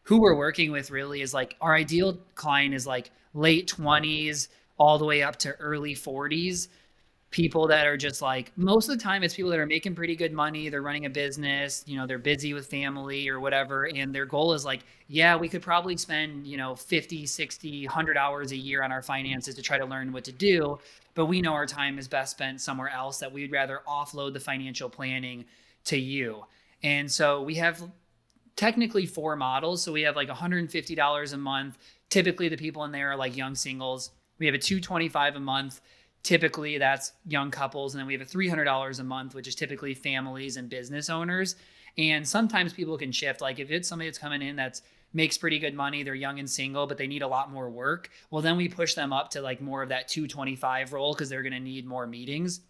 who we're working with really is our ideal client is late 20s all the way up to early 40s. People that are just most of the time it's people that are making pretty good money. They're running a business, they're busy with family or whatever. And their goal is we could probably spend, 50, 60, 100 hours a year on our finances to try to learn what to do. But we know our time is best spent somewhere else, that we'd rather offload the financial planning to you. And so we have technically 4 models. So we have $150 a month. Typically the people in there are young singles. We have a $225 a month. Typically that's young couples. And then we have a $300 a month, which is typically families and business owners. And sometimes people can shift. If it's somebody that's coming in that's makes pretty good money. They're young and single, but they need a lot more work. Well, then we push them up to like more of that 225 role because they're going to need more meetings.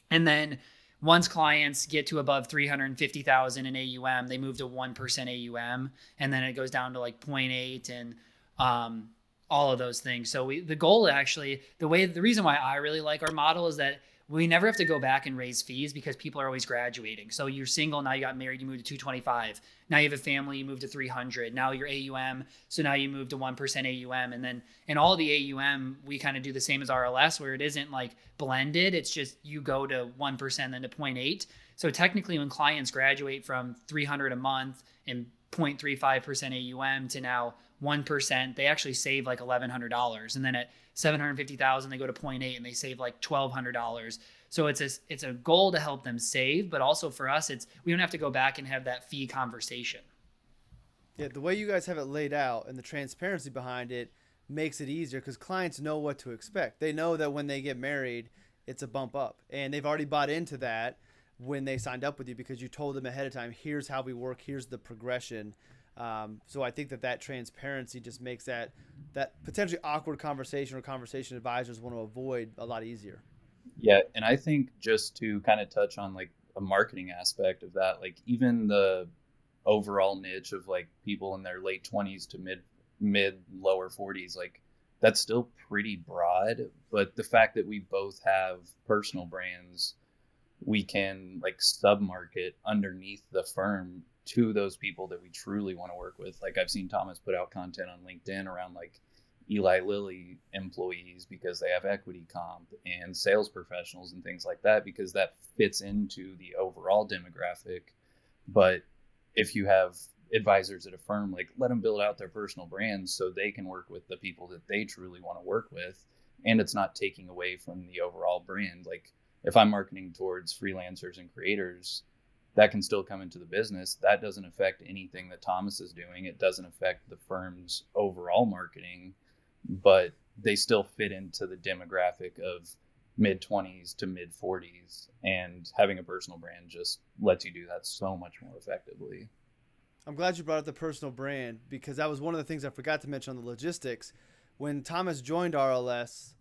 And then once clients get to above 350,000 in AUM, they move to 1% AUM, and then it goes down to like 0.8 and all of those things. So the goal actually, the reason why I really like our model is that we never have to go back and raise fees because people are always graduating. So you're single, now you got married, you moved to 225. Now you have a family, you move to 300. Now you're AUM, so now you move to 1% AUM. And then in all the AUM, we kind of do the same as RLS, where it isn't like blended. It's just you go to 1% then to 0.8. So technically when clients graduate from 300 a month and 0.35% AUM to now 1%, they actually save like $1,100. And then at 750,000, they go to 0.8 and they save like $1,200. So it's a goal to help them save, but also for us, we don't have to go back and have that fee conversation. Yeah, the way you guys have it laid out and the transparency behind it makes it easier because clients know what to expect. They know that when they get married, it's a bump up, and they've already bought into that when they signed up with you because you told them ahead of time, here's how we work, here's the progression. So I think that transparency just makes that potentially awkward conversation or conversation advisors want to avoid a lot easier. Yeah, and I think just to kind of touch on like a marketing aspect of that, like even the overall niche of like people in their late 20s to mid lower 40s, like that's still pretty broad. But the fact that we both have personal brands, we can like sub-market underneath the firm to those people that we truly want to work with. Like I've seen Thomas put out content on LinkedIn around like Eli Lilly employees because they have equity comp and sales professionals and things like that, because that fits into the overall demographic. But if you have advisors at a firm, like let them build out their personal brands so they can work with the people that they truly want to work with. And it's not taking away from the overall brand. Like if I'm marketing towards freelancers and creators, that can still come into the business. That doesn't affect anything that Thomas is doing. It doesn't affect the firm's overall marketing, but they still fit into the demographic of mid 20s to mid 40s. And having a personal brand just lets you do that so much more effectively. I'm glad you brought up the personal brand because that was one of the things I forgot to mention on the logistics. When Thomas joined RLS,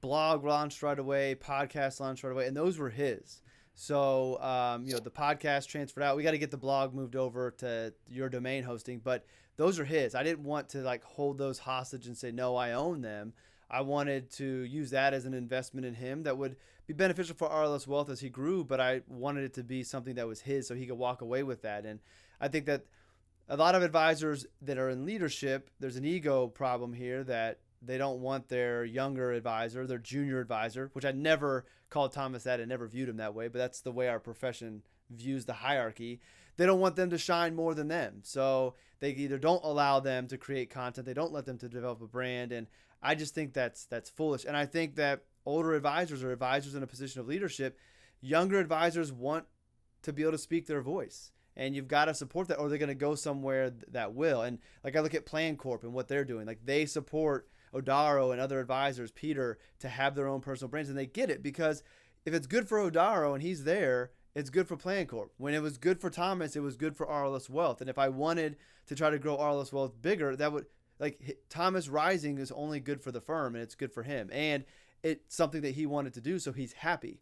blog launched right away, podcast launched right away, and those were his. So, the podcast transferred out. We got to get the blog moved over to your domain hosting, but those are his. I didn't want to like hold those hostage and say, no, I own them. I wanted to use that as an investment in him that would be beneficial for RLS Wealth as he grew, but I wanted it to be something that was his so he could walk away with that. And I think that a lot of advisors that are in leadership, there's an ego problem here that they don't want their younger advisor, their junior advisor, which I never called Thomas that and never viewed him that way, but that's the way our profession views the hierarchy. They don't want them to shine more than them. So they either don't allow them to create content, they don't let them to develop a brand. And I just think that's foolish. And I think that older advisors or advisors in a position of leadership, younger advisors want to be able to speak their voice. And you've got to support that or they're going to go somewhere that will. And like I look at Plan Corp and what they're doing, like they support Odaro and other advisors, Peter, to have their own personal brands. And they get it because if it's good for Odaro and he's there, it's good for Plan Corp. When it was good for Thomas, it was good for RLS Wealth. And if I wanted to try to grow RLS Wealth bigger, that would like Thomas rising is only good for the firm and it's good for him. And it's something that he wanted to do. So he's happy.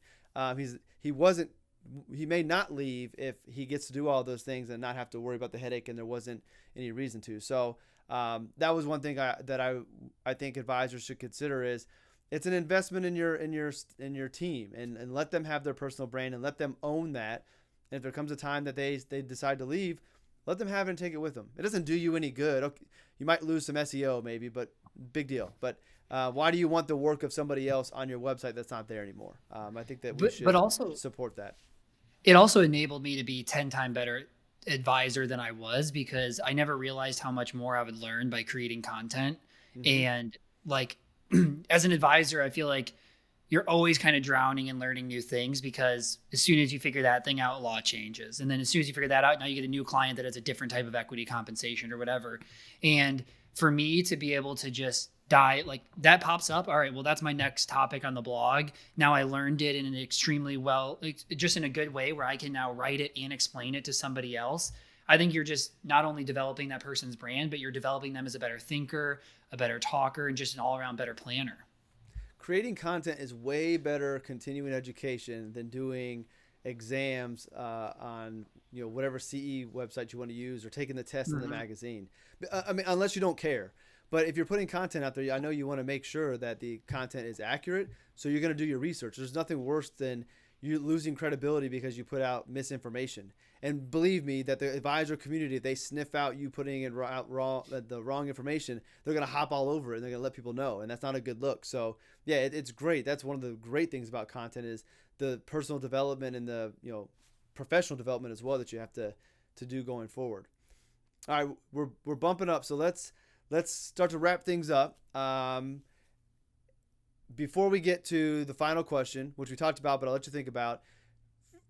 He may not leave if he gets to do all those things and not have to worry about the headache and there wasn't any reason to. So that was one thing I think advisors should consider is it's an investment in your team and let them have their personal brand and let them own that. And if there comes a time that they decide to leave, let them have it and take it with them. It doesn't do you any good. Okay, you might lose some SEO maybe, but big deal. But why do you want the work of somebody else on your website that's not there anymore? I think that we should also support that. It also enabled me to be 10 times better advisor than I was because I never realized how much more I would learn by creating content. Mm-hmm. And like as an advisor, I feel like you're always kind of drowning in learning new things because as soon as you figure that thing out, law changes. And then as soon as you figure that out, now you get a new client that has a different type of equity compensation or whatever. And for me to be able to just like that pops up. All right, well, that's my next topic on the blog. Now I learned it in an extremely just in a good way where I can now write it and explain it to somebody else. I think you're just not only developing that person's brand, but you're developing them as a better thinker, a better talker, and just an all around better planner. Creating content is way better continuing education than doing exams on whatever CE website you want to use or taking the test in the magazine. I mean, unless you don't care. But if you're putting content out there, I know you want to make sure that the content is accurate. So you're going to do your research. There's nothing worse than you losing credibility because you put out misinformation. And believe me, that the advisor community, if they sniff out you putting in the wrong information, they're going to hop all over it and they're going to let people know. And that's not a good look. So yeah, it's great. That's one of the great things about content is the personal development and the professional development as well that you have to do going forward. All right, we're bumping up. So let's start to wrap things up. Before we get to the final question, which we talked about, but I'll let you think about,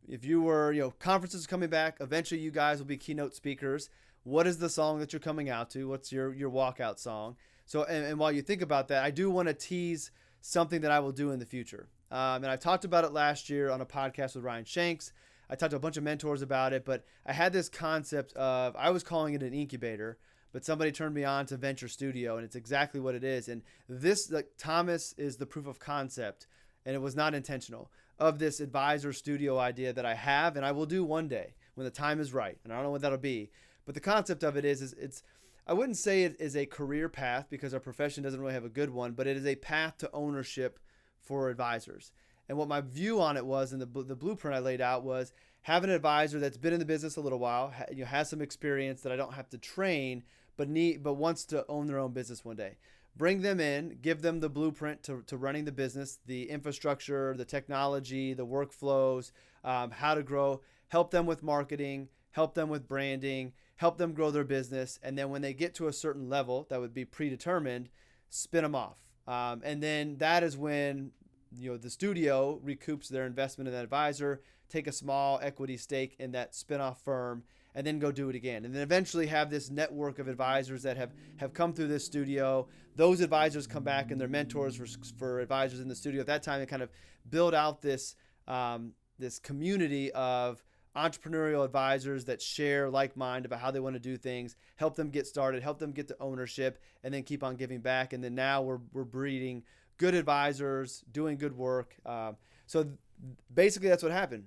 if you were, conferences coming back, eventually you guys will be keynote speakers. What is the song that you're coming out to? What's your walkout song? So, and while you think about that, I do want to tease something that I will do in the future. And I talked about it last year on a podcast with Ryan Shanks. I talked to a bunch of mentors about it, but I had this concept of, I was calling it an incubator, but somebody turned me on to Venture Studio, and it's exactly what it is. And this, Thomas is the proof of concept, and it was not intentional, of this advisor studio idea that I have, and I will do one day when the time is right. And I don't know when that'll be. But the concept of it is it's, I wouldn't say it is a career path because our profession doesn't really have a good one, but it is a path to ownership for advisors. And what my view on it was, and the blueprint I laid out was, have an advisor that's been in the business a little while, has some experience that I don't have to train, but wants to own their own business one day. Bring them in, give them the blueprint to running the business, the infrastructure, the technology, the workflows, how to grow, help them with marketing, help them with branding, help them grow their business. And then when they get to a certain level that would be predetermined, spin them off. And then that is when the studio recoups their investment in that advisor, take a small equity stake in that spin-off firm, and then go do it again. And then eventually have this network of advisors that have come through this studio. Those advisors come back and they're mentors for advisors in the studio. At that time, they kind of build out this community of entrepreneurial advisors that share like mind about how they want to do things, help them get started, help them get to ownership, and then keep on giving back. And then now we're breeding good advisors, doing good work. So basically that's what happened.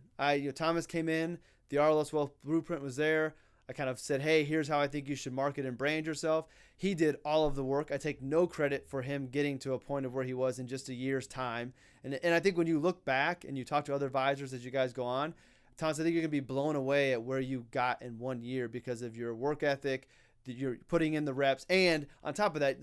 Thomas came in, the RLS Wealth Blueprint was there. I kind of said, hey, here's how I think you should market and brand yourself. He did all of the work. I take no credit for him getting to a point of where he was in just a year's time. And I think when you look back and you talk to other advisors as you guys go on, Thomas, I think you're going to be blown away at where you got in 1 year because of your work ethic, that you're putting in the reps. And on top of that,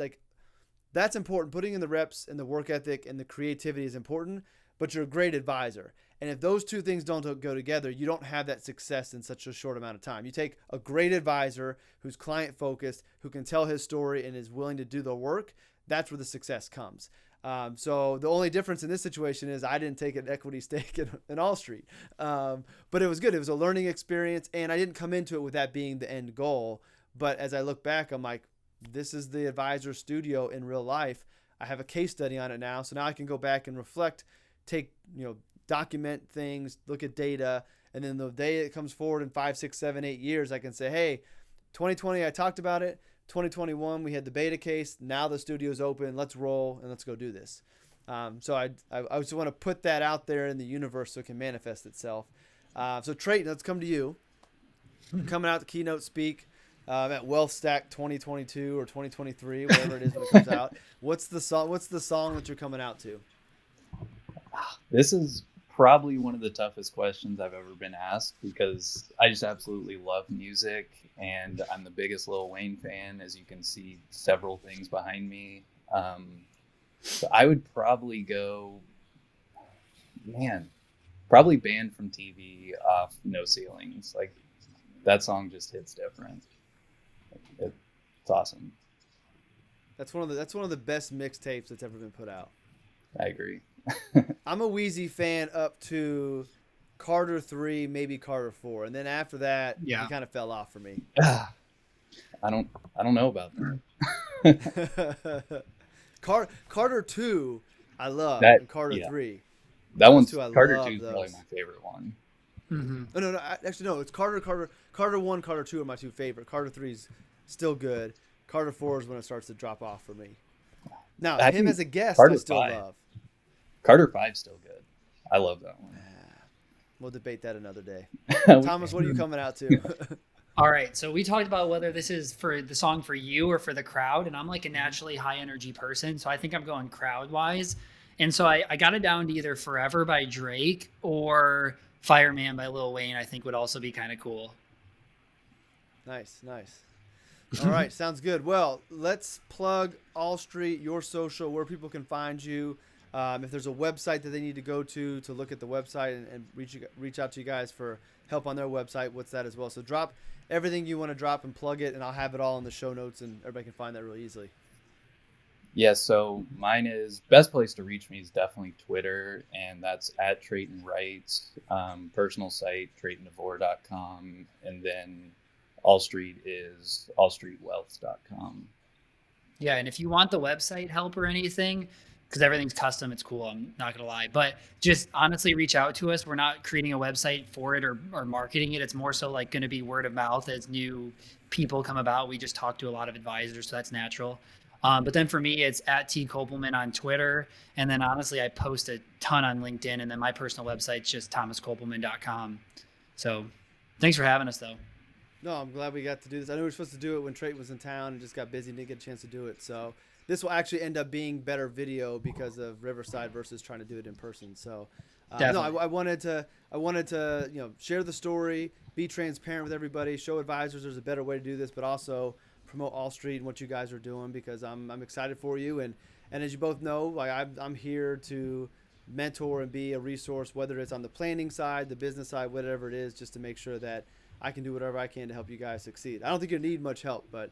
that's important. Putting in the reps and the work ethic and the creativity is important, but you're a great advisor. And if those two things don't go together, you don't have that success in such a short amount of time. You take a great advisor who's client focused, who can tell his story and is willing to do the work. That's where the success comes. So the only difference in this situation is I didn't take an equity stake in AllStreet. But it was good. It was a learning experience, and I didn't come into it with that being the end goal. But as I look back, I'm like, this is the advisor studio in real life. I have a case study on it now. So now I can go back and reflect, document things, look at data. And then the day it comes forward in 5, 6, 7, 8 years, I can say, hey, 2020, I talked about it. 2021, we had the beta case. Now the studio's open. Let's roll and let's go do this. So I just want to put that out there in the universe so it can manifest itself. So Treyton, let's come to you. Coming out to keynote speak at Wealth Stack 2022 or 2023, whatever it is when it comes out. What's the song that you're coming out to? This is probably one of the toughest questions I've ever been asked because I just absolutely love music and I'm the biggest Lil Wayne fan, as you can see several things behind me. So I would probably go, probably Banned from TV off No Ceilings. Like that song just hits different. It's awesome. That's one of the best mixtapes that's ever been put out. I agree. I'm a Wheezy fan up to Carter 3, maybe Carter 4, and then after that, he kind of fell off for me. I don't know about that. Carter 2, I love, that, and Carter 3. That one's Carter 2 is probably my favorite one. Mm-hmm. Oh no, actually no. It's Carter 1, Carter 2 are my two favorite. Carter 3's still good. Carter 4 is when it starts to drop off for me. Now I him think as a guest, Carter I still 5. love. Carter 5's still good. I love that one. We'll debate that another day. We Thomas, what are you coming out to? All right, so we talked about whether this is for the song for you or for the crowd, and I'm like a naturally high energy person, so I think I'm going crowd wise. And so I got it down to either Forever by Drake or Fireman by Lil Wayne, I think would also be kind of cool. Nice. All right, sounds good. Well, let's plug AllStreet, your social, where people can find you. If there's a website that they need to go to look at the website and reach out to you guys for help on their website, what's that as well? So drop everything you want to drop and plug it, and I'll have it all in the show notes, and everybody can find that really easily. Yeah, so mine is best place to reach me is definitely Twitter, and that's at Treyton Wrights. Personal site, TreytonDevore.com, and then AllStreet is AllStreetWealth.com. Yeah, and if you want the website help or anything, because everything's custom, it's cool. I'm not gonna lie, but just honestly reach out to us. We're not creating a website for it or marketing it. It's more so like going to be word of mouth as new people come about. We just talk to a lot of advisors, so that's natural. But then for me, it's at T Kopelman on Twitter, and then honestly, I post a ton on LinkedIn, and then my personal website's just thomaskopelman.com. So, thanks for having us, though. No, I'm glad we got to do this. I knew we were supposed to do it when Treyton was in town and just got busy and didn't get a chance to do it. So this will actually end up being better video because of Riverside versus trying to do it in person. So no, I wanted to share the story, be transparent with everybody, show advisors there's a better way to do this, but also promote AllStreet and what you guys are doing because I'm excited for you. And as you both know, like I'm here to mentor and be a resource, whether it's on the planning side, the business side, whatever it is, just to make sure that I can do whatever I can to help you guys succeed. I don't think you need much help, but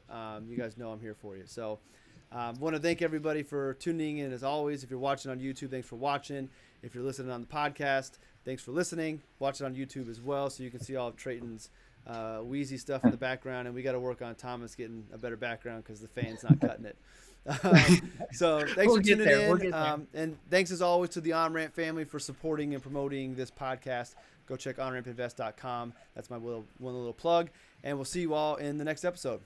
you guys know I'm here for you. So I want to thank everybody for tuning in. As always, if you're watching on YouTube, thanks for watching. If you're listening on the podcast, thanks for listening. Watch it on YouTube as well so you can see all of Treyton's wheezy stuff in the background. And we got to work on Thomas getting a better background because the fan's not cutting it. So thanks for tuning in. And thanks as always to the OnRamp family for supporting and promoting this podcast. Go check onrampinvest.com. That's my one little plug. And we'll see you all in the next episode.